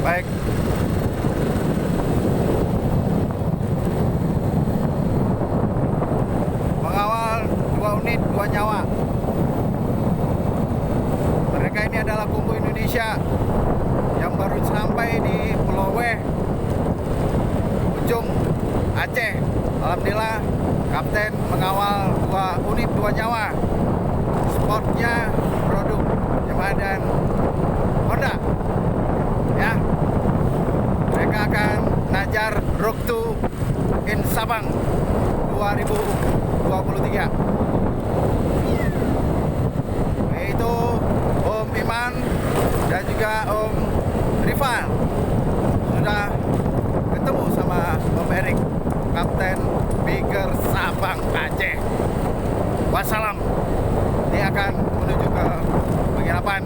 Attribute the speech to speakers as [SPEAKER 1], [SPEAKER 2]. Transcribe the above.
[SPEAKER 1] Baik. Mengawal 2 unit 2 nyawa. Mereka ini adalah Kumpu Indonesia yang baru sampai di Pulau W, ujung Aceh. Alhamdulillah, Kapten mengawal 2 unit 2 nyawa. Sportnya produk Yamaha dan Honda. Ya, mereka akan najar Road to in Sabang 2023. Yaitu Om Iman dan juga Om Rifan sudah ketemu sama Om Erik, Kapten Bigger Sabang Aceh. Wassalam. Dia akan menuju ke penginapan